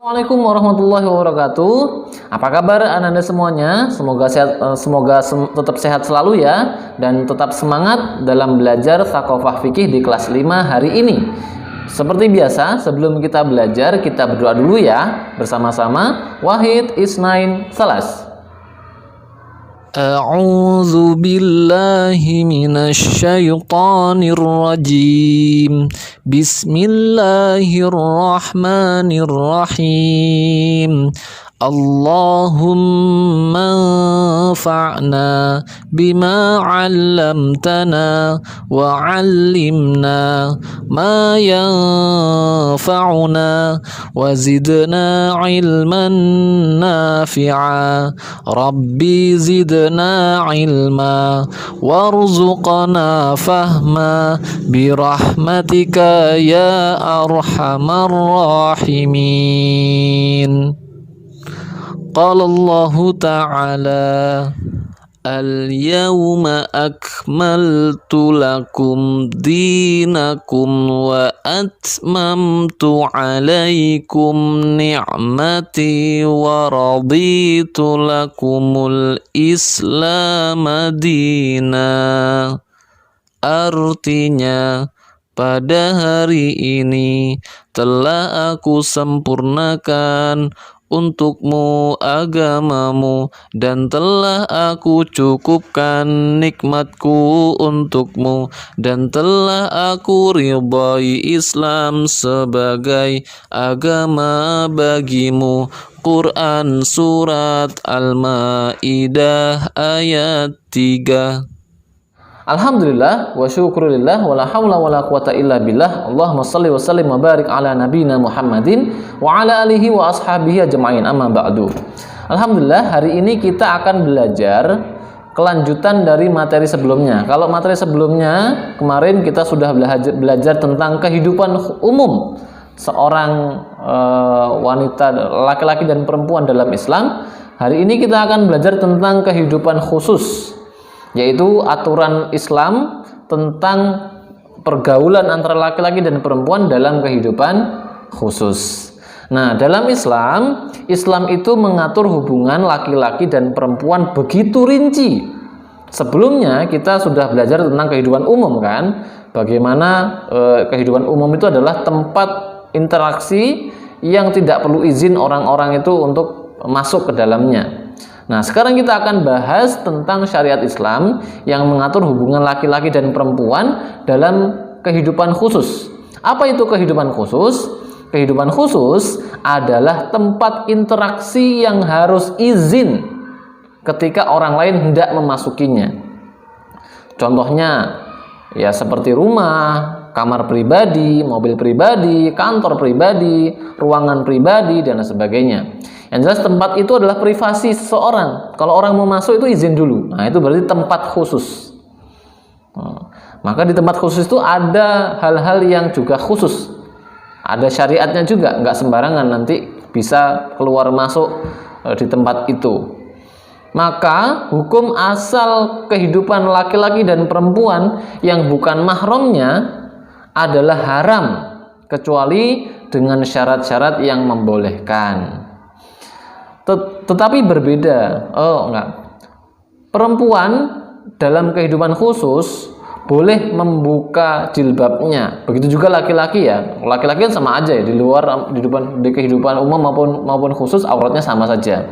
Assalamualaikum warahmatullahi wabarakatuh. Apa kabar Anda semuanya? Semoga tetap sehat selalu ya, dan tetap semangat dalam belajar Thaqafah Fikih di kelas 5 hari ini. Seperti biasa, sebelum kita belajar, kita berdoa dulu ya bersama-sama. Wahid, Isnain, Salas. A'udzu billahi minasy syaithanir rajim. Bismillahirrahmanirrahim. Allahumma anfa'na bima 'allamtana wa 'allimna ma yanfa'una wa zidna 'ilman nafi'a. Rabbi zidna 'ilma warzuqna fahma birahmatika ya arhamar rahimin. Qala Allah Ta'ala Al-yawma akmaltu lakum dinakum wa atmamtu alaikum ni'mati wa raditu lakumul islam dina. Artinya, pada hari ini telah aku sempurnakan untukmu agamamu dan telah aku cukupkan nikmatku untukmu dan telah aku ridhai Islam sebagai agama bagimu. Quran Surat Al-Ma'idah ayat 3. Alhamdulillah wa syukurillah wa la hawla wa la quwata illa billah. Allahumma salli wa sallim wa barik ala nabina Muhammadin wa ala alihi wa ashabihi ajma'in, amma ba'du. Alhamdulillah, hari ini kita akan belajar kelanjutan dari materi sebelumnya. Kalau materi sebelumnya kemarin kita sudah belajar tentang kehidupan umum seorang wanita, laki-laki dan perempuan dalam Islam. Hari ini kita akan belajar tentang kehidupan khusus, yaitu aturan Islam tentang pergaulan antara laki-laki dan perempuan dalam kehidupan khusus. Nah, dalam Islam itu mengatur hubungan laki-laki dan perempuan begitu rinci. Sebelumnya kita sudah belajar tentang kehidupan umum kan, bagaimana kehidupan umum itu adalah tempat interaksi yang tidak perlu izin orang-orang itu untuk masuk ke dalamnya. Nah, sekarang kita akan bahas tentang syariat Islam yang mengatur hubungan laki-laki dan perempuan dalam kehidupan khusus. Apa itu kehidupan khusus? Kehidupan khusus adalah tempat interaksi yang harus izin ketika orang lain hendak memasukinya. Contohnya, ya seperti rumah, kamar pribadi, mobil pribadi, kantor pribadi, ruangan pribadi, dan sebagainya. Yang jelas tempat itu adalah privasi seseorang. Kalau orang mau masuk itu izin dulu. Nah, itu berarti tempat khusus. Maka di tempat khusus itu ada hal-hal yang juga khusus. Ada syariatnya juga, nggak sembarangan nanti bisa keluar masuk di tempat itu. Maka hukum asal kehidupan laki-laki dan perempuan yang bukan mahramnya adalah haram, kecuali dengan syarat-syarat yang membolehkan. Tetapi berbeda. Perempuan dalam kehidupan khusus boleh membuka jilbabnya. Begitu juga laki-laki ya. Laki-laki kan sama aja ya, di luar di kehidupan umum maupun khusus auratnya sama saja.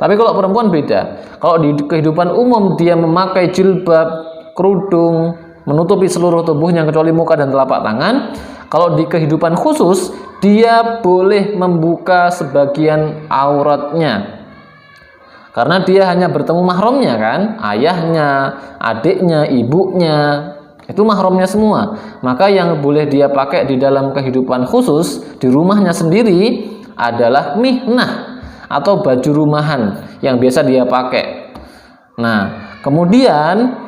Tapi kalau perempuan beda. Kalau di kehidupan umum dia memakai jilbab, kerudung, menutupi seluruh tubuhnya kecuali muka dan telapak tangan. Kalau di kehidupan khusus dia boleh membuka sebagian auratnya, karena dia hanya bertemu mahramnya kan, ayahnya, adiknya, ibunya, itu mahramnya semua. Maka yang boleh dia pakai di dalam kehidupan khusus di rumahnya sendiri adalah mihnah atau baju rumahan yang biasa dia pakai. Nah, kemudian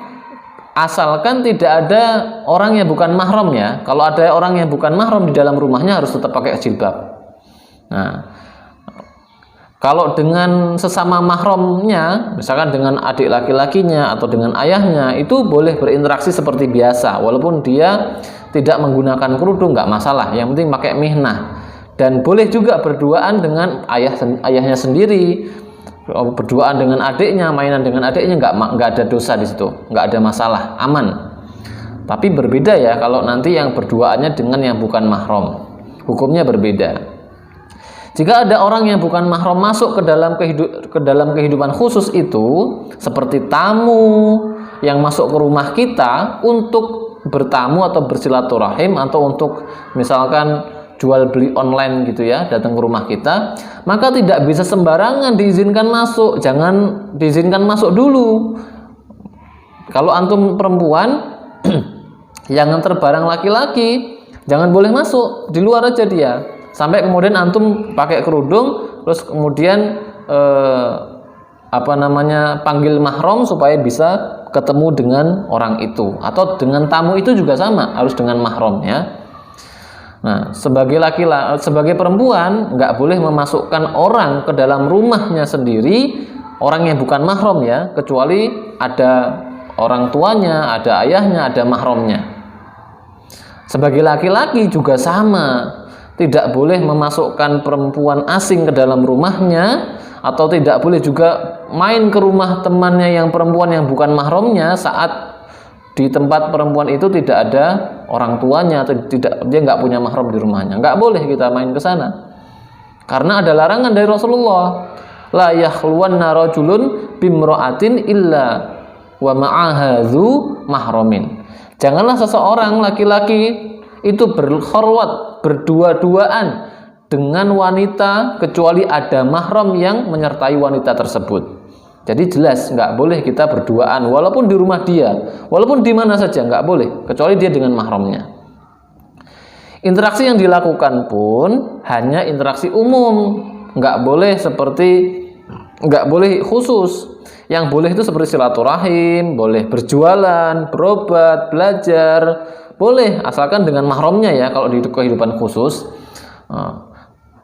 asalkan tidak ada orang yang bukan mahram ya. Kalau ada orang yang bukan mahram di dalam rumahnya harus tetap pakai jilbab. Nah, kalau dengan sesama mahramnya, misalkan dengan adik laki-lakinya atau dengan ayahnya, itu boleh berinteraksi seperti biasa, walaupun dia tidak menggunakan kerudung, nggak masalah. Yang penting pakai mihnah. Dan boleh juga berduaan dengan ayahnya sendiri, berduaan dengan adiknya, mainan dengan adiknya, nggak ada dosa di situ, nggak ada masalah, aman. Tapi berbeda ya kalau nanti yang berduaannya dengan yang bukan mahram, hukumnya berbeda. Jika ada orang yang bukan mahram masuk ke dalam kehidupan khusus itu, seperti tamu yang masuk ke rumah kita untuk bertamu atau bersilaturahim atau untuk misalkan jual beli online gitu ya, datang ke rumah kita, maka tidak bisa sembarangan diizinkan masuk. Jangan diizinkan masuk dulu. Kalau antum perempuan yang nganter barang laki-laki, jangan boleh masuk, di luar aja dia. Sampai kemudian antum pakai kerudung, terus kemudian panggil mahram supaya bisa ketemu dengan orang itu, atau dengan tamu itu juga sama, harus dengan mahram ya. Nah, sebagai perempuan nggak boleh memasukkan orang ke dalam rumahnya sendiri, orang yang bukan mahram ya, kecuali ada orang tuanya, ada ayahnya, ada mahramnya. Sebagai laki-laki juga sama. Tidak boleh memasukkan perempuan asing ke dalam rumahnya, atau tidak boleh juga main ke rumah temannya yang perempuan yang bukan mahramnya saat di tempat perempuan itu tidak ada orang tuanya atau dia nggak punya mahram di rumahnya. Nggak boleh kita main ke sana. Karena ada larangan dari Rasulullah. La yakhluwanna rajulun bimra'atin illa wa ma'ahadzu mahramin. Janganlah seseorang laki-laki itu berkhorwat, berdua-duaan dengan wanita kecuali ada mahram yang menyertai wanita tersebut. Jadi jelas nggak boleh kita berduaan walaupun di rumah dia, walaupun di mana saja nggak boleh, kecuali dia dengan mahramnya. Interaksi yang dilakukan pun hanya interaksi umum, nggak boleh khusus. Yang boleh itu seperti silaturahim, boleh berjualan, berobat, belajar, boleh asalkan dengan mahramnya ya. Kalau di kehidupan khusus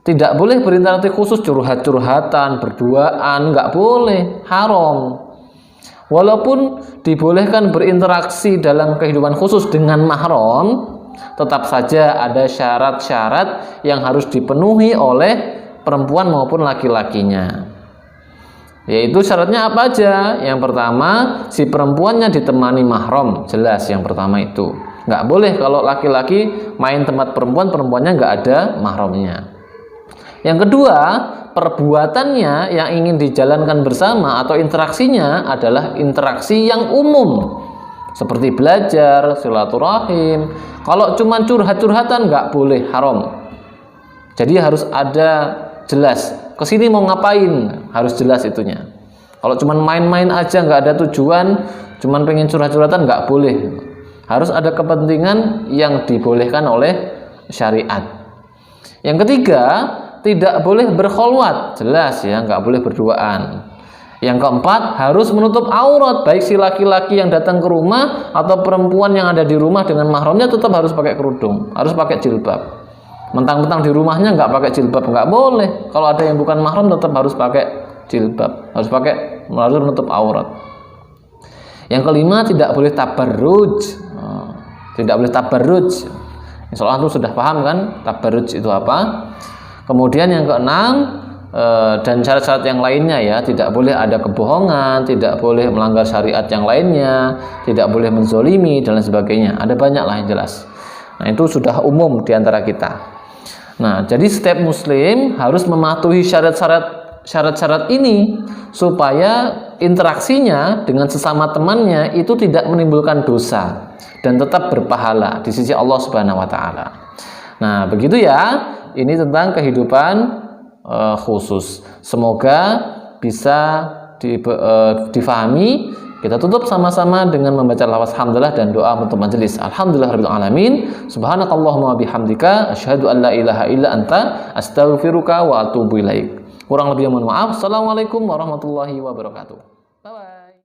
tidak boleh berinteraksi khusus, curhat-curhatan, berduaan, nggak boleh, haram. Walaupun dibolehkan berinteraksi dalam kehidupan khusus dengan mahram, tetap saja ada syarat-syarat yang harus dipenuhi oleh perempuan maupun laki-lakinya. Yaitu syaratnya apa aja? Yang pertama, si perempuannya ditemani mahram, jelas yang pertama itu. Nggak boleh kalau laki-laki main tempat perempuan, perempuannya nggak ada mahramnya. Yang kedua, perbuatannya yang ingin dijalankan bersama atau interaksinya adalah interaksi yang umum, seperti belajar, silaturahim. Kalau cuma curhat-curhatan nggak boleh, haram. Jadi harus ada jelas, kesini mau ngapain, harus jelas itunya. Kalau cuma main-main aja nggak ada tujuan, cuma pengen curhat-curhatan, nggak boleh. Harus ada kepentingan yang dibolehkan oleh syariat. Yang ketiga, tidak boleh berkholwat, jelas ya, nggak boleh berduaan. Yang keempat, harus menutup aurat, baik si laki-laki yang datang ke rumah atau perempuan yang ada di rumah dengan mahramnya tetap harus pakai kerudung, harus pakai jilbab. Mentang-mentang di rumahnya nggak pakai jilbab, nggak boleh. Kalau ada yang bukan mahram tetap harus pakai jilbab, harus menutup aurat. Yang kelima, tidak boleh tabarruj, tidak boleh tabarruj. Insya Allah itu sudah paham kan tabarruj itu apa. Kemudian yang keenam, dan syarat-syarat yang lainnya ya, tidak boleh ada kebohongan, tidak boleh melanggar syariat yang lainnya, tidak boleh menzolimi dan lain sebagainya. Ada banyak lah yang jelas. Nah itu sudah umum di antara kita. Nah jadi setiap muslim harus mematuhi syarat-syarat ini supaya interaksinya dengan sesama temannya itu tidak menimbulkan dosa dan tetap berpahala di sisi Allah Subhanahu wa taala. Nah, begitu ya. Ini tentang kehidupan khusus. Semoga bisa difahami. Kita tutup sama-sama dengan membaca lafaz hamdalah dan doa untuk majelis. Alhamdulillahirabbil alamin. Subhanakallahumma bihamdika asyhadu an la ilaha illa anta astaghfiruka wa atubu ilaik. Kurang lebih mohon maaf. Assalamualaikum warahmatullahi wabarakatuh. Bye bye.